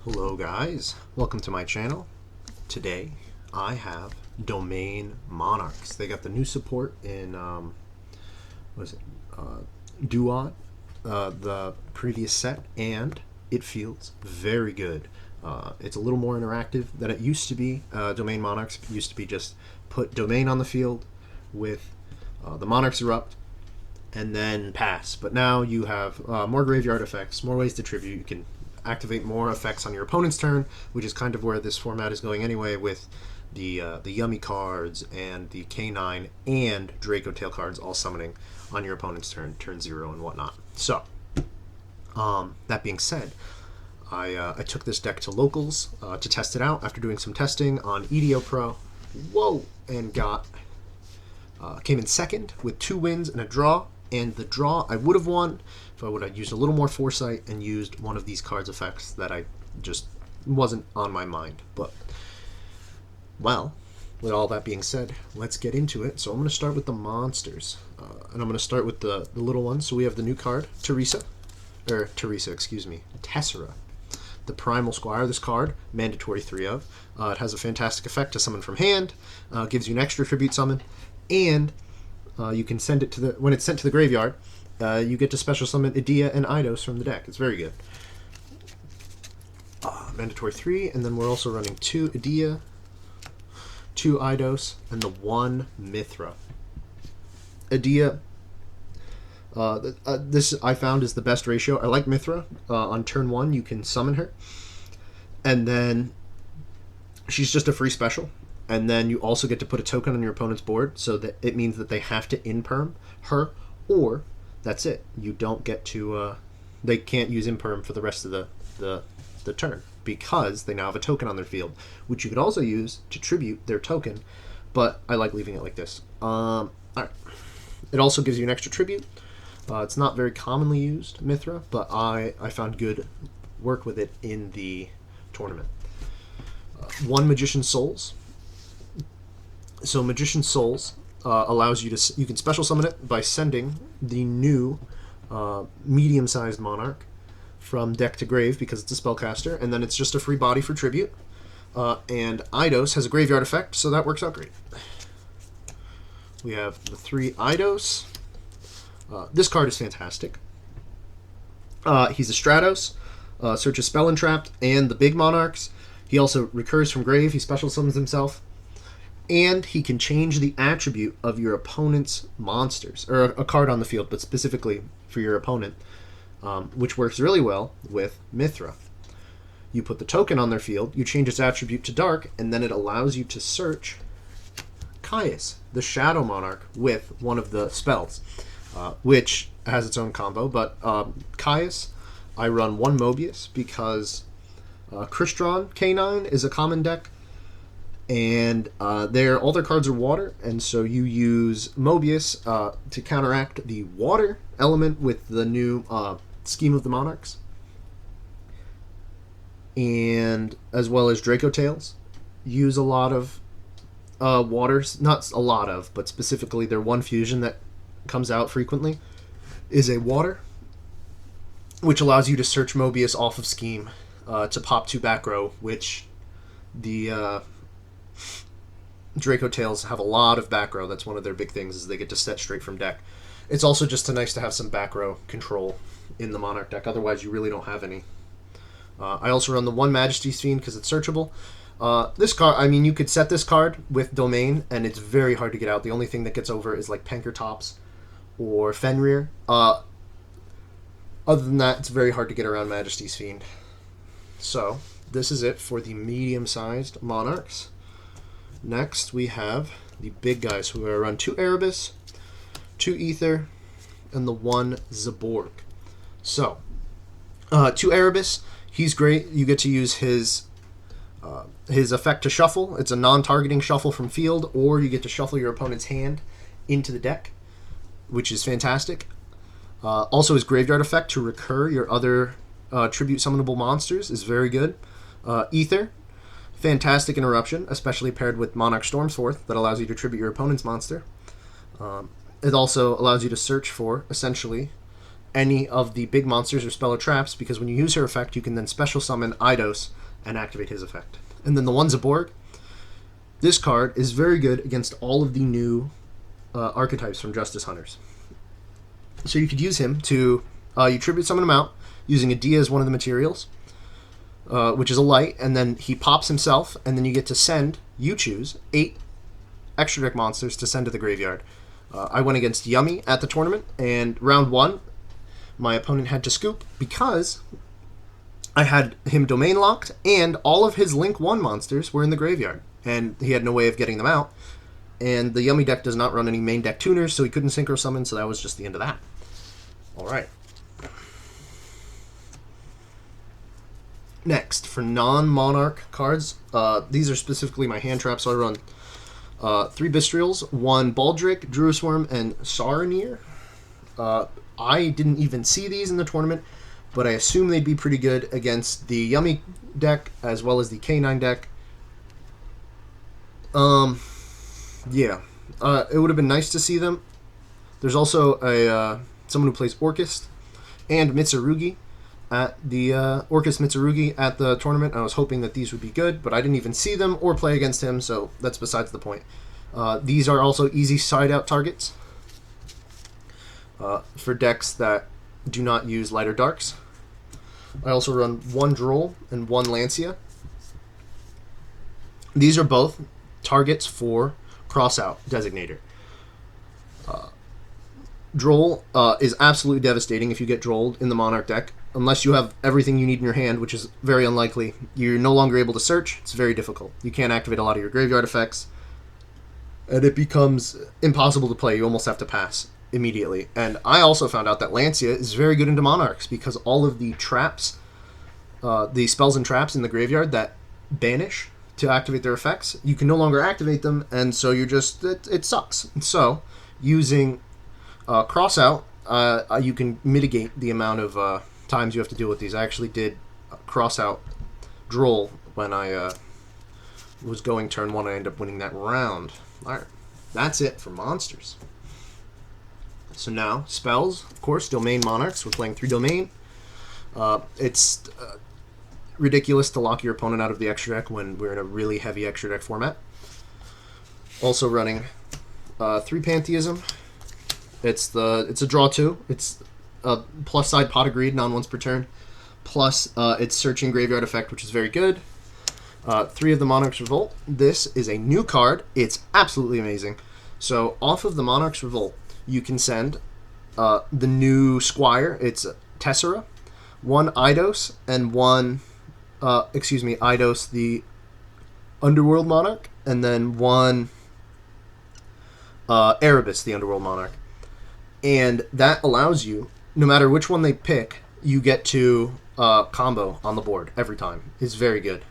Hello guys, welcome to my channel. Today I have Domain Monarchs. They got the new support in what is it? Duod, the previous set, and it feels very good. It's a little more interactive than it used to be. Domain Monarchs used to be just put Domain on the field with the Monarchs erupt and then pass. But now you have more graveyard effects, more ways to tribute. You can activate more effects on your opponent's turn, which is kind of where this format is going anyway, with the Yummy cards and the K9 and Draco Tail cards all summoning on your opponent's turn 0 and whatnot. So, that being said, I took this deck to locals to test it out after doing some testing on EDO Pro. Whoa! And came in second with 2 wins and a draw. And the draw I would have won if I would have used a little more foresight and used one of these cards effects that I just wasn't on my mind. But, well, with all that being said, let's get into it. So I'm going to start with the monsters. And I'm going to start with the little ones. So we have the new card, Tessera. The Primal Squire. This card, mandatory 3 of. It has a fantastic effect to summon from hand, gives you an extra tribute summon, and you can send it to when it's sent to the graveyard, you get to special summon Edea and Eidos from the deck. It's very good. Mandatory 3, and then we're also running 2 Edea, 2 Eidos, and the 1 Mithra. Edea, this I found is the best ratio. I like Mithra. On turn 1, you can summon her, and then she's just a free special. And then you also get to put a token on your opponent's board, so that it means that they have to imperm her, or that's it. You don't get to. They can't use imperm for the rest of the turn because they now have a token on their field, which you could also use to tribute their token. But I like leaving it like this. All right. It also gives you an extra tribute. It's not very commonly used, Mithra, but I found good work with it in the tournament. 1 Magician's Souls. So Magician's Souls allows you to, you can special summon it by sending the new medium-sized Monarch from deck to grave because it's a spellcaster, and then it's just a free body for tribute. And Eidos has a graveyard effect, so that works out great. We have the 3 Eidos. This card is fantastic. He's a Stratos, searches Spell Entrapped, and the big Monarchs. He also recurs from grave, he special summons himself. And he can change the attribute of your opponent's monsters, or a card on the field, but specifically for your opponent, which works really well with Mithra. You put the token on their field, you change its attribute to dark, and then it allows you to search Caius, the Shadow Monarch, with one of the spells, which has its own combo. But Caius, I run 1 Mobius because Crystron K9 is a common deck. And all their cards are water, and so you use Mobius to counteract the water element with the new scheme of the Monarchs, and as well as Draco Tails use a lot of waters. Not a lot of, but specifically their 1 fusion that comes out frequently is a water, which allows you to search Mobius off of scheme to pop 2 back row, which the Draco Tails have a lot of back row. That's one of their big things, is they get to set straight from deck. It's also just nice to have some back row control in the Monarch deck. Otherwise, you really don't have any. I also run the 1 Majesty's Fiend because it's searchable. This card, I mean, you could set this card with Domain, and it's very hard to get out. The only thing that gets over is like Penkertops or Fenrir. Other than that, it's very hard to get around Majesty's Fiend. So, this is it for the medium-sized Monarchs. Next, we have the big guys, who are run 2 Erebus, 2 Ether, and the 1 Zaborg. So, 2 Erebus, he's great. You get to use his effect to shuffle. It's a non-targeting shuffle from field, or you get to shuffle your opponent's hand into the deck, which is fantastic. Also, his graveyard effect to recur your other tribute summonable monsters is very good. Ether, fantastic interruption, especially paired with Monarch Stormsforth, that allows you to tribute your opponent's monster. It also allows you to search for, essentially, any of the big monsters or spell or traps, because when you use her effect, you can then special summon Eidos and activate his effect. And then the one Zaborg. This card is very good against all of the new archetypes from Justice Hunters. So you could use him to you tribute summon him out using a Dia as one of the materials, which is a light, and then he pops himself, and then you get to send, you choose, 8 extra deck monsters to send to the graveyard. I went against Yummy at the tournament, and round 1, my opponent had to scoop because I had him domain locked, and all of his Link 1 monsters were in the graveyard, and he had no way of getting them out. And the Yummy deck does not run any main deck tuners, so he couldn't synchro summon, so that was just the end of that. Alright. Next, for non-Monarch cards, these are specifically my hand traps, so I run 3 Bystrials, 1 Baldric, Druisworm, and Saronir. I didn't even see these in the tournament, but I assume they'd be pretty good against the Yummy deck as well as the K9 deck. Yeah. It would have been nice to see them. There's also a someone who plays Orcust and Mitsurugi at the Orcust Mitsurugi at the tournament. I was hoping that these would be good, but I didn't even see them or play against him, so that's besides the point. These are also easy side-out targets for decks that do not use lighter darks. I also run 1 Droll and 1 Lancia. These are both targets for Crossout Designator. Droll is absolutely devastating if you get Drolled in the Monarch deck. Unless you have everything you need in your hand, which is very unlikely, you're no longer able to search. It's very difficult. You can't activate a lot of your graveyard effects, and it becomes impossible to play. You almost have to pass immediately. And I also found out that Lancia is very good into Monarchs because all of the traps, the spells and traps in the graveyard that banish to activate their effects, you can no longer activate them, and so you're just, it sucks. So, using Crossout, you can mitigate the amount of times you have to deal with these. I actually did Crossout Droll when I was going turn 1. I ended up winning that round. Alright, that's it for monsters. So now, spells, of course, Domain Monarchs. We're playing 3 Domain. It's ridiculous to lock your opponent out of the extra deck when we're in a really heavy extra deck format. Also running 3 Pantheism. It's a draw 2. It's a plus side Pot of Greed, non once per turn. Plus its Searching Graveyard effect, which is very good. 3 of the Monarch's Revolt. This is a new card. It's absolutely amazing. So off of the Monarch's Revolt, you can send the new Squire. It's Tessera, 1 Eidos, and 1 Eidos the Underworld Monarch, and then 1 Erebus the Underworld Monarch. And that allows you, no matter which one they pick, you get to combo on the board every time. It's very good.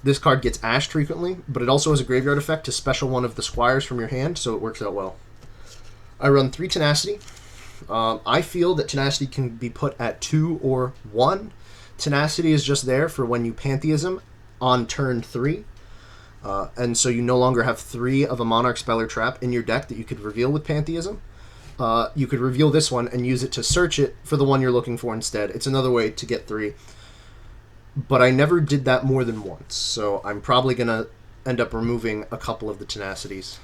This card gets ashed frequently, but it also has a graveyard effect to special one of the Squires from your hand, so it works out well. I run 3 Tenacity. I feel that Tenacity can be put at 2 or 1. Tenacity is just there for when you Pantheism on turn 3. And so you no longer have 3 of a Monarch spell or trap in your deck that you could reveal with Pantheism. You could reveal this one and use it to search it for the one you're looking for instead. It's another way to get 3. But I never did that more than once, so I'm probably going to end up removing a couple of the Tenacities.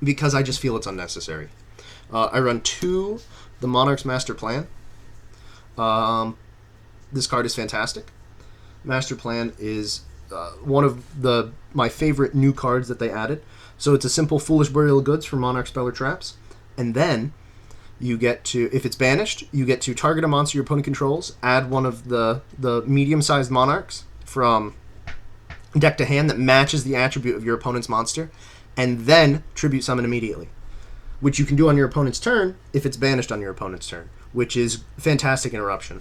Because I just feel it's unnecessary. I run 2 the Monarch's Master Plan. This card is fantastic. Master Plan is one of my favorite new cards that they added. So it's a simple Foolish Burial of Goods for Monarch spell or traps. And then you get to, if it's banished, you get to target a monster your opponent controls, add one of the medium-sized Monarchs from deck to hand that matches the attribute of your opponent's monster, and then tribute summon immediately, which you can do on your opponent's turn if it's banished on your opponent's turn, which is fantastic interruption.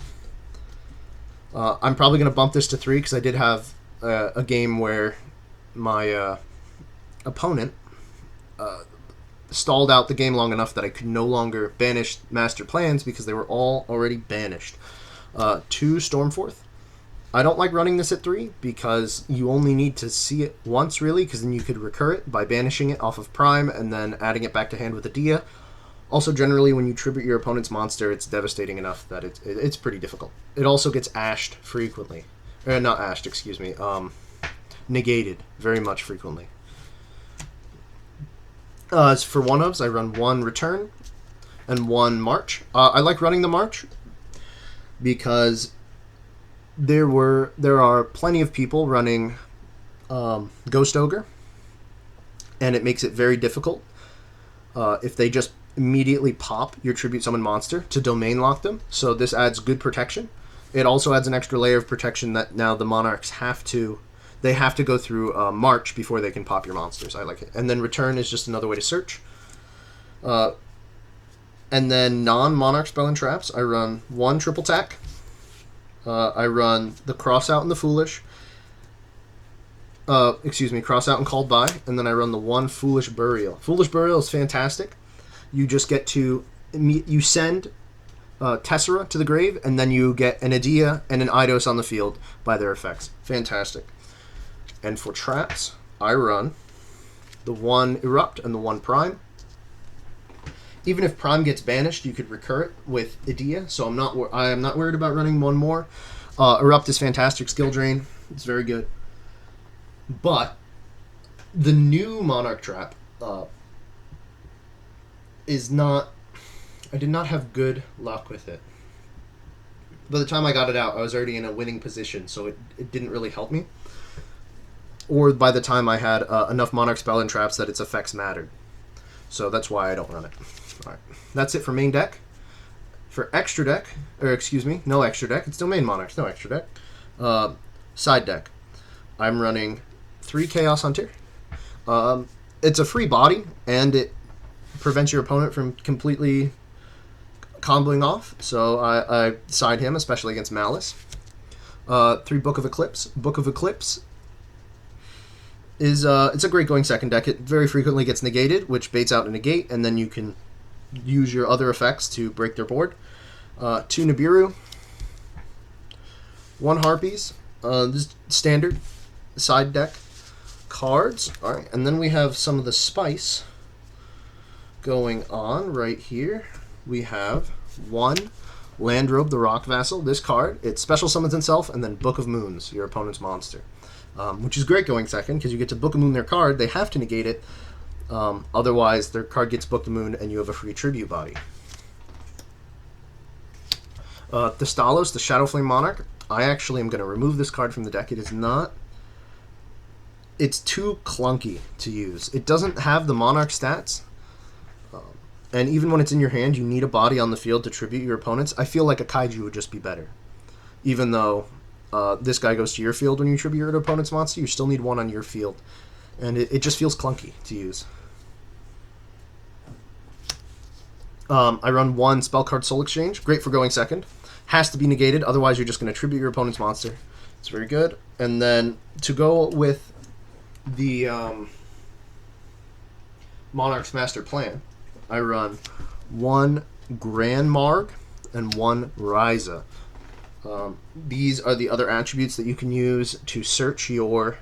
I'm probably going to bump this to 3 because I did have a game where my opponent stalled out the game long enough that I could no longer banish Master Plans because they were all already banished. 2 Stormforth. I don't like running this at 3 because you only need to see it once, really, because then you could recur it by banishing it off of Prime and then adding it back to hand with a Dia. Also, generally, when you tribute your opponent's monster, it's devastating enough that it's pretty difficult. It also gets ashed frequently. Not ashed, excuse me. Negated very much frequently. As for one-ofs, I run one Return and one March. I like running the March because there are plenty of people running Ghost Ogre, and it makes it very difficult if they just immediately pop your Tribute Summon monster to domain lock them. So this adds good protection. It also adds an extra layer of protection that now the Monarchs have to go through March before they can pop your monsters. I like it. And then Return is just another way to search. And then non-Monarch Spell and Traps, I run one Triple Tack. I run the Cross Out and the Foolish. Cross Out and Called By. And then I run the one Foolish Burial. Foolish Burial is fantastic. You just get to... You send Tessera to the grave, and then you get an Edea and an Eidos on the field by their effects. Fantastic. And for traps, I run the one Erupt and the one Prime. Even if Prime gets banished, you could recur it with Edea, so I am not worried about running one more. Erupt is fantastic. Skill Drain. It's very good. But the new Monarch trap is not... I did not have good luck with it. By the time I got it out, I was already in a winning position, so it didn't really help me. Or by the time I had enough Monarch Spell and Traps that its effects mattered. So that's why I don't run it. Alright, that's it for main deck. For extra deck, no extra deck, it's still main Monarchs, no extra deck. Side deck, I'm running 3 Chaos Hunter. It's a free body, and it prevents your opponent from completely comboing off, so I side him, especially against Malice. 3 Book of Eclipse. Book of Eclipse is it's a great going second deck. It very frequently gets negated, which baits out a negate, and then you can use your other effects to break their board. 2 Nibiru, 1 Harpies. This standard side deck cards. All right, and then we have some of the spice going on right here. We have 1 Landrobe, the Rock Vassal. This card, it special summons itself, and then Book of Moons, your opponent's monster. Which is great going second, because you get to Book of Moon their card. They have to negate it. Otherwise, their card gets Book of Moon, and you have a free tribute body. Thestalos, the Shadowflame Monarch. I actually am going to remove this card from the deck. It is not... It's too clunky to use. It doesn't have the Monarch stats. And even when it's in your hand, you need a body on the field to tribute your opponents. I feel like a Kaiju would just be better. Even though this guy goes to your field when you tribute your opponent's monster, you still need one on your field. And it just feels clunky to use. I run 1 Spell Card Soul Exchange. Great for going second. Has to be negated, otherwise you're just going to tribute your opponent's monster. It's very good. And then to go with the Monarch's Master Plan, I run 1 Grand Marg and 1 Ryza. These are the other attributes that you can use to search your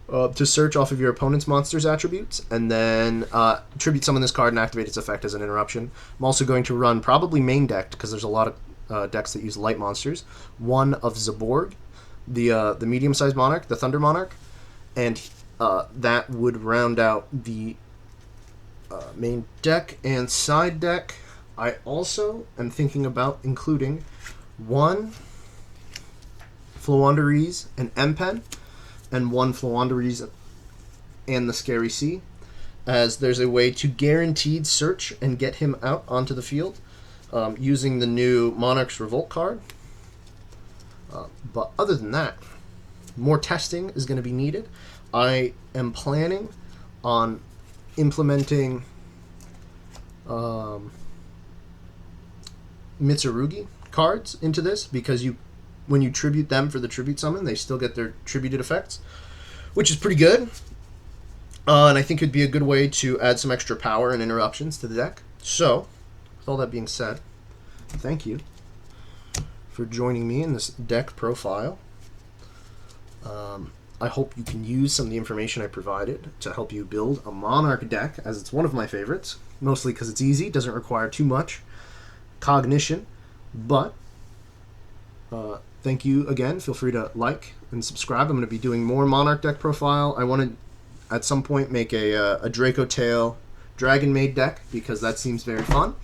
off of your opponent's monster's attributes, and then tribute summon this card and activate its effect as an interruption. I'm also going to run probably main decked, because there's a lot of decks that use light monsters. 1 of Zaborg, the medium-sized Monarch, the Thunder Monarch, and that would round out the main deck. And side deck, I also am thinking about including 1 Floowandereeze and M-Pen, and 1 Floowandereeze and the Scary Sea, as there's a way to guaranteed search and get him out onto the field using the new Monarch's Revolt card. But other than that, more testing is going to be needed. I am planning on implementing Mitsurugi cards into this, because when you tribute them for the tribute summon, they still get their tributed effects, which is pretty good. And I think it'd be a good way to add some extra power and interruptions to the deck. So, with all that being said, thank you for joining me in this deck profile. I hope you can use some of the information I provided to help you build a Monarch deck, as it's one of my favorites, mostly because it's easy, doesn't require too much cognition. But thank you again. Feel free to like and subscribe. I'm going to be doing more Monarch deck profile. I want to, at some point, make a Draco Tail Dragon Maid deck, because that seems very fun,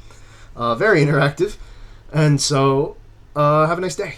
very interactive. And so, have a nice day.